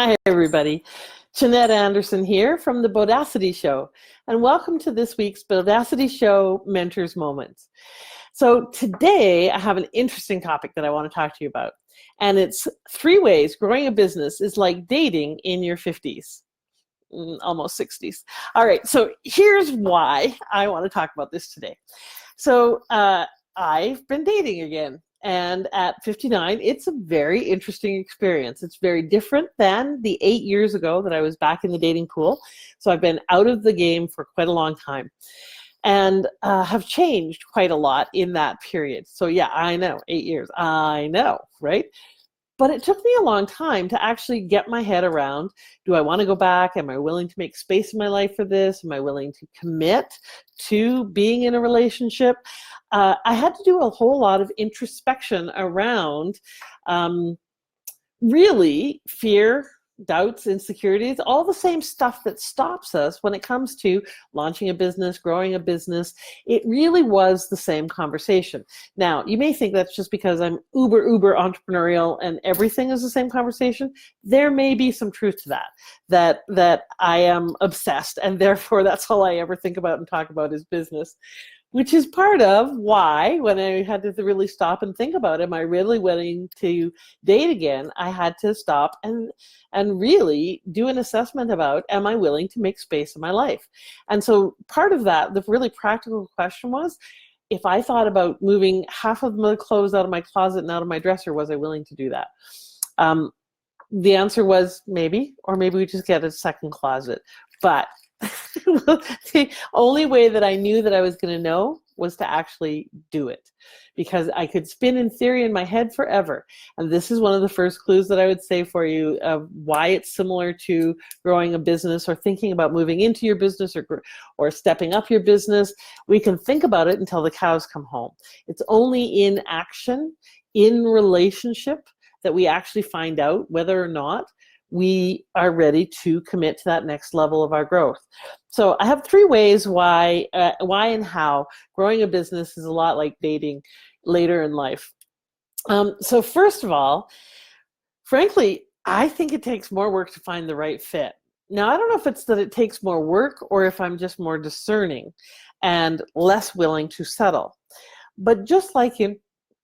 Hi, everybody. Jeanette Anderson here from the Bodacity Show, and welcome to this week's Bodacity Show Mentors Moments. So today I have an interesting topic that I want to talk to you about, and it's 3 ways growing a business is like dating in your 50s, almost 60s. All right, so here's why I want to talk about this today. So I've been dating again. And at 59, it's a very interesting experience. It's very different than the 8 years ago that I was back in the dating pool. So I've been out of the game for quite a long time and have changed quite a lot in that period. So yeah, I know, 8 years. I know, right? But it took me a long time to actually get my head around, do I want to go back? Am I willing to make space in my life for this? Am I willing to commit to being in a relationship? I had to do a whole lot of introspection around really fear, doubts, insecurities, all the same stuff that stops us when it comes to launching a business, growing a business. It really was the same conversation. Now, you may think that's just because I'm uber entrepreneurial and everything is the same conversation. There may be some truth to that I am obsessed, and therefore that's all I ever think about and talk about is business. Which is part of why, when I had to really stop and think about, am I really willing to date again, I had to stop and really do an assessment about, am I willing to make space in my life? And so part of that, the really practical question was, if I thought about moving half of my clothes out of my closet and out of my dresser, was I willing to do that? The answer was maybe, or maybe we just get a second closet. But the only way that I knew that I was going to know was to actually do it, because I could spin in theory in my head forever. And this is one of the first clues that I would say for you of why it's similar to growing a business or thinking about moving into your business or stepping up your business. We can think about it until the cows come home. It's only in action, in relationship, that we actually find out whether or not we are ready to commit to that next level of our growth. So I have 3 ways why and how growing a business is a lot like dating later in life. So first of all, frankly, I think it takes more work to find the right fit. Now, I don't know if it's that it takes more work or if I'm just more discerning and less willing to settle. But just like in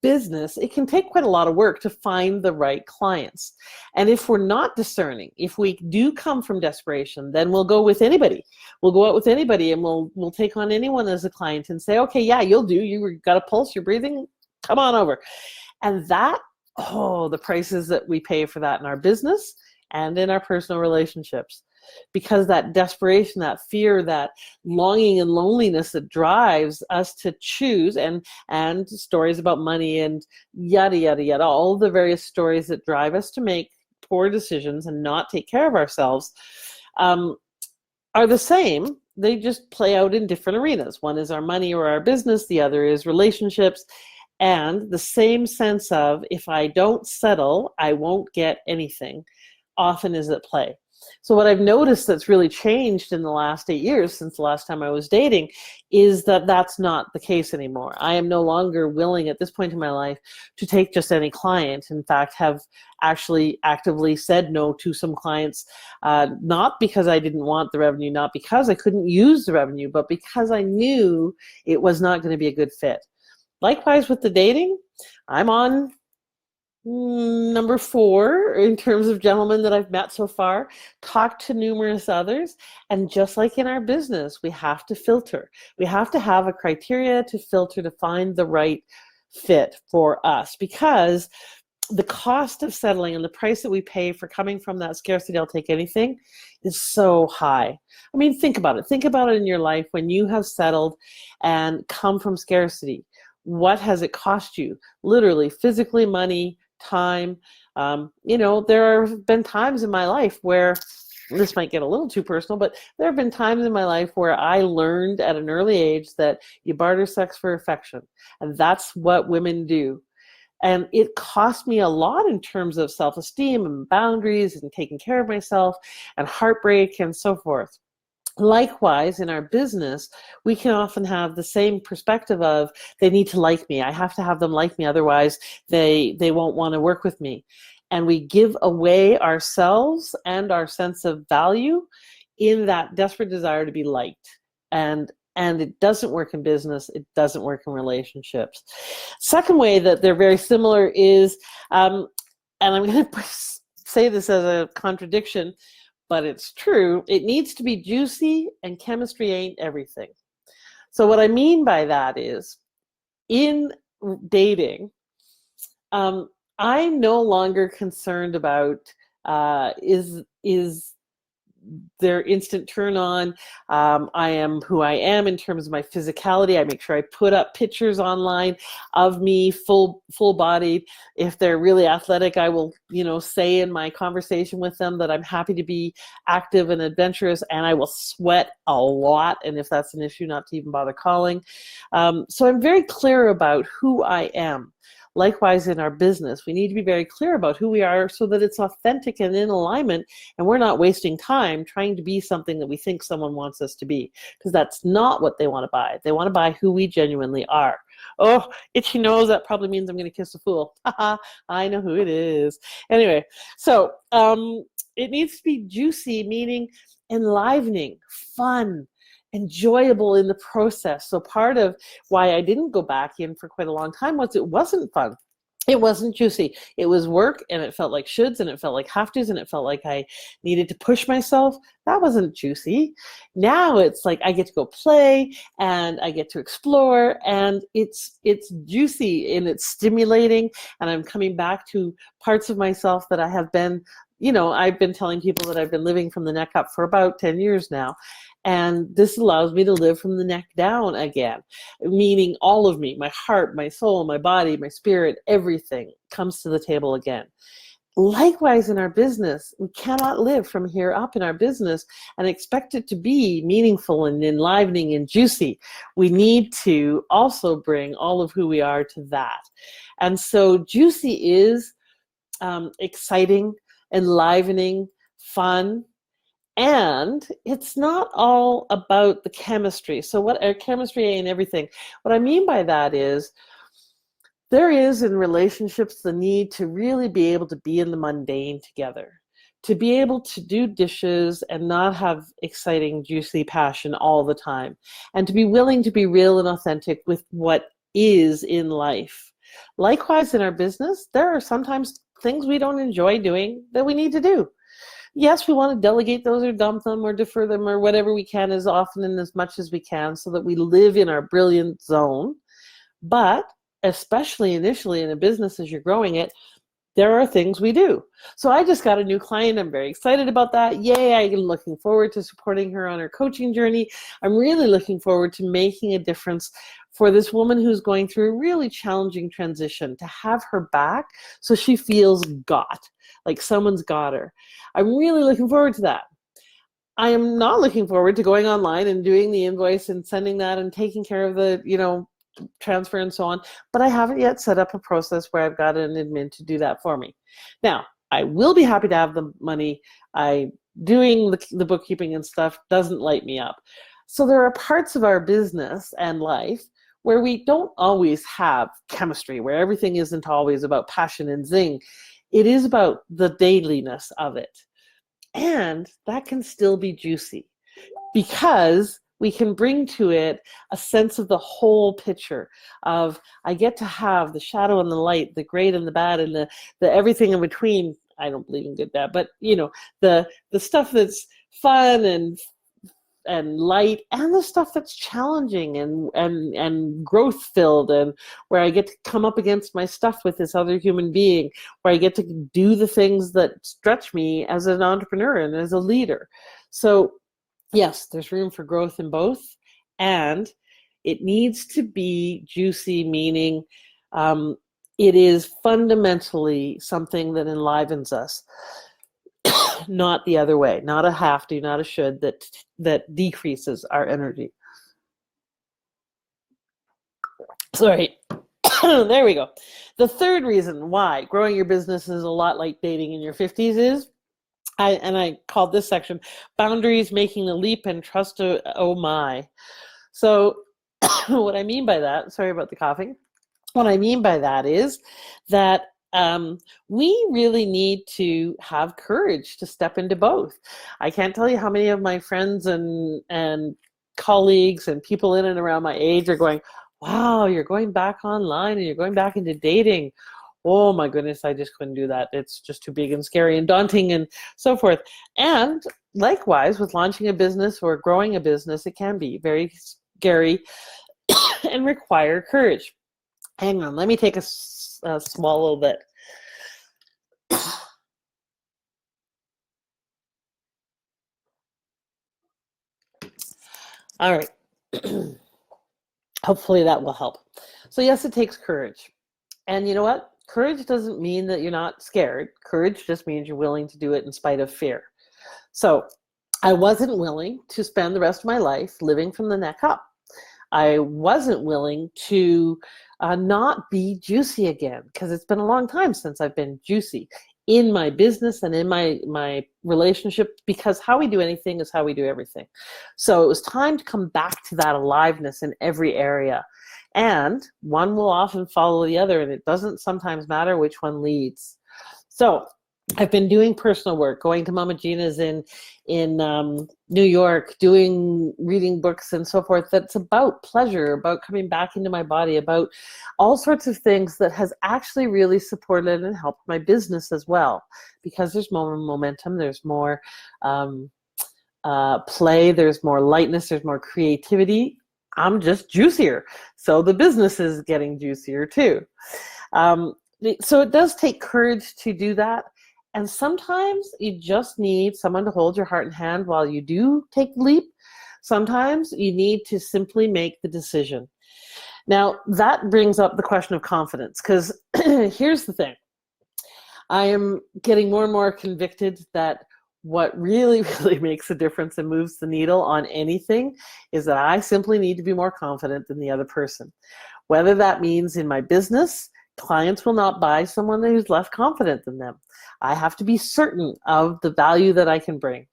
business, it can take quite a lot of work to find the right clients. And if we're not discerning, if we do come from desperation, then we'll go with anybody. We'll go out with anybody and we'll take on anyone as a client and say, okay, yeah, you'll do. You've got a pulse, you're breathing, come on over. And that, the prices that we pay for that in our business and in our personal relationships. Because that desperation, that fear, that longing and loneliness that drives us to choose, and stories about money and yada, yada, yada, all the various stories that drive us to make poor decisions and not take care of ourselves are the same. They just play out in different arenas. One is our money or our business. The other is relationships. And the same sense of, if I don't settle, I won't get anything, often is at play. So what I've noticed that's really changed in the last 8 years since the last time I was dating is that that's not the case anymore. I am no longer willing at this point in my life to take just any client. In fact, have actually actively said no to some clients, not because I didn't want the revenue, not because I couldn't use the revenue, but because I knew it was not going to be a good fit. Likewise with the dating, I'm on number 4 in terms of gentlemen that I've met so far, talked to numerous others, and just like in our business, we have to filter. We have to have a criteria to filter to find the right fit for us, because the cost of settling and the price that we pay for coming from that scarcity, I'll take anything, is so high. I mean, think about it. Think about it in your life when you have settled and come from scarcity. What has it cost you? Literally, physically, money, time. There have been times in my life where, this might get a little too personal, but there have been times in my life where I learned at an early age that you barter sex for affection. And that's what women do. And it cost me a lot in terms of self-esteem and boundaries and taking care of myself and heartbreak and so forth. Likewise, in our business, we can often have the same perspective of, they need to like me. I have to have them like me, otherwise they won't want to work with me. and we give away ourselves and our sense of value in that desperate desire to be liked. And it doesn't work in business. It doesn't work in relationships. Second way that they're very similar is, and I'm going to say this as a contradiction, but it's true. It needs to be juicy, and chemistry ain't everything. So what I mean by that is, in dating, I'm no longer concerned about is their instant turn on. I am who I am in terms of my physicality. I make sure I put up pictures online of me full bodied. If they're really athletic, I will, say in my conversation with them that I'm happy to be active and adventurous, and I will sweat a lot. And if that's an issue, not to even bother calling. So I'm very clear about who I am. Likewise, in our business, we need to be very clear about who we are so that it's authentic and in alignment, and we're not wasting time trying to be something that we think someone wants us to be, because that's not what they want to buy. They want to buy who we genuinely are. Oh, itchy nose, that probably means I'm going to kiss a fool. Haha, I know who it is. Anyway, so it needs to be juicy, meaning enlivening, fun, enjoyable in the process. So part of why I didn't go back in for quite a long time was it wasn't fun. It wasn't juicy. It was work, and it felt like shoulds, and it felt like have tos, and it felt like I needed to push myself. That wasn't juicy. Now it's like I get to go play, and I get to explore, and it's juicy, and it's stimulating, and I'm coming back to parts of myself that I have been, I've been telling people that I've been living from the neck up for about 10 years now. And this allows me to live from the neck down again, meaning all of me, my heart, my soul, my body, my spirit, everything comes to the table again. Likewise, in our business, we cannot live from here up in our business and expect it to be meaningful and enlivening and juicy. We need to also bring all of who we are to that. And so juicy is exciting, enlivening, fun. And it's not all about the chemistry. So what chemistry ain't everything. What I mean by that is there is in relationships the need to really be able to be in the mundane together, to be able to do dishes and not have exciting, juicy passion all the time, and to be willing to be real and authentic with what is in life. Likewise, in our business, there are sometimes things we don't enjoy doing that we need to do. Yes, we want to delegate those or dump them or defer them or whatever we can as often and as much as we can so that we live in our brilliant zone. But especially initially in a business as you're growing it, there are things we do. So I just got a new client. I'm very excited about that. Yay, I'm looking forward to supporting her on her coaching journey. I'm really looking forward to making a difference for this woman who's going through a really challenging transition, to have her back so she feels got, like someone's got her. I'm really looking forward to that. I am not looking forward to going online and doing the invoice and sending that and taking care of the, transfer and so on, but I haven't yet set up a process where I've got an admin to do that for me. Now, I will be happy to have the money. Doing the bookkeeping and stuff doesn't light me up. So there are parts of our business and life where we don't always have chemistry, where everything isn't always about passion and zing. It is about the dailiness of it. And that can still be juicy because we can bring to it a sense of the whole picture of I get to have the shadow and the light, the great and the bad, and the everything in between. I don't believe in good, bad, but the stuff that's fun and light, and the stuff that's challenging and growth filled, and where I get to come up against my stuff with this other human being, where I get to do the things that stretch me as an entrepreneur and as a leader. So yes, there's room for growth in both, and it needs to be juicy, meaning it is fundamentally something that enlivens us, not the other way, not a have to, not a should, that decreases our energy. Sorry. There we go. The third reason why growing your business is a lot like dating in your 50s is, I called this section Boundaries, Making the Leap, and Trust. Oh my. So what I mean by that, sorry about the coughing. What I mean by that is that we really need to have courage to step into both. I can't tell you how many of my friends and colleagues and people in and around my age are going, wow, you're going back online and you're going back into dating. Oh my goodness, I just couldn't do that. It's just too big and scary and daunting and so forth. And likewise, with launching a business or growing a business, it can be very scary and require courage. Hang on, let me take a swallow bit. All right. Hopefully that will help. So yes, it takes courage. And you know what? Courage doesn't mean that you're not scared. Courage just means you're willing to do it in spite of fear. So I wasn't willing to spend the rest of my life living from the neck up. I wasn't willing to not be juicy again, because it's been a long time since I've been juicy in my business and in my relationship, because how we do anything is how we do everything. So it was time to come back to that aliveness in every area. And one will often follow the other, and it doesn't sometimes matter which one leads. So I've been doing personal work, going to Mama Gina's in New York, reading books and so forth. That's about pleasure, about coming back into my body, about all sorts of things that has actually really supported and helped my business as well. Because there's more momentum, there's more play, there's more lightness, there's more creativity. I'm just juicier, so the business is getting juicier too. So it does take courage to do that. And sometimes you just need someone to hold your heart and hand while you do take the leap. Sometimes you need to simply make the decision. Now, that brings up the question of confidence, because here's the thing. I am getting more and more convicted that what really, really makes a difference and moves the needle on anything is that I simply need to be more confident than the other person. Whether that means in my business, clients will not buy someone who's less confident than them. I have to be certain of the value that I can bring.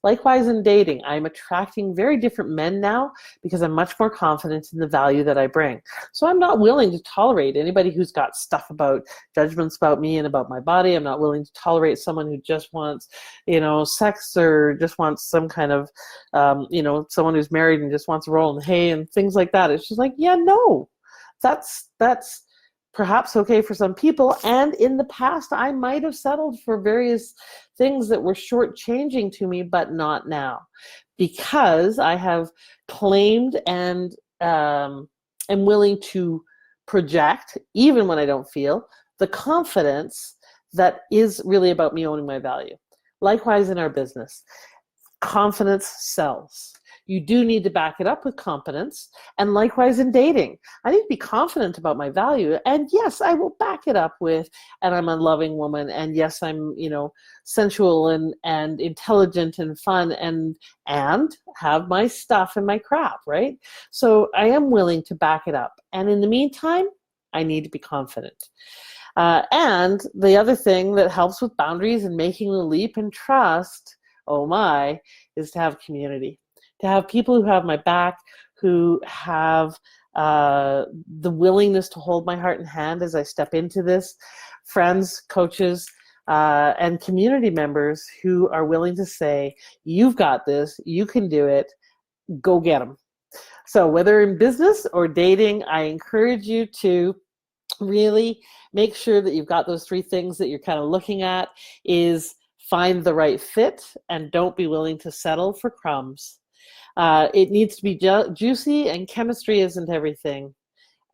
Likewise in dating, I'm attracting very different men now because I'm much more confident in the value that I bring. So I'm not willing to tolerate anybody who's got stuff about judgments about me and about my body. I'm not willing to tolerate someone who just wants, sex, or just wants some kind of, someone who's married and just wants to roll in hay and things like that. It's just like, yeah, no, that's perhaps okay for some people, and in the past I might have settled for various things that were shortchanging to me, but not now, because I have claimed and am willing to project, even when I don't feel, the confidence that is really about me owning my value. Likewise in our business, confidence sells. You do need to back it up with competence. And likewise in dating, I need to be confident about my value. And yes, I will back it up with, and I'm a loving woman. And yes, I'm, sensual and intelligent and fun and have my stuff and my crap, right? So I am willing to back it up. And in the meantime, I need to be confident. And the other thing that helps with boundaries and making the leap and trust, oh my, is to have community. To have people who have my back, who have the willingness to hold my heart and hand as I step into this, friends, coaches, and community members who are willing to say, you've got this, you can do it, go get them. So whether in business or dating, I encourage you to really make sure that you've got those three things that you're kind of looking at. Is find the right fit and don't be willing to settle for crumbs. It needs to be juicy, and chemistry isn't everything.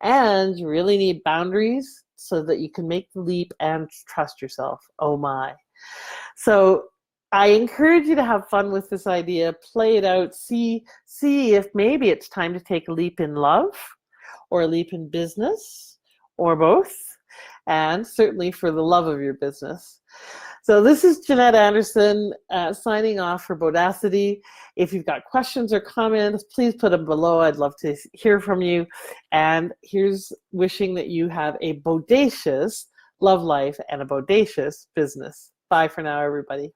And you really need boundaries so that you can make the leap and trust yourself. Oh my. So I encourage you to have fun with this idea, play it out, see if maybe it's time to take a leap in love or a leap in business or both, and certainly for the love of your business. So this is Jeanette Anderson signing off for Bodacity. If you've got questions or comments, please put them below. I'd love to hear from you. And here's wishing that you have a bodacious love life and a bodacious business. Bye for now, everybody.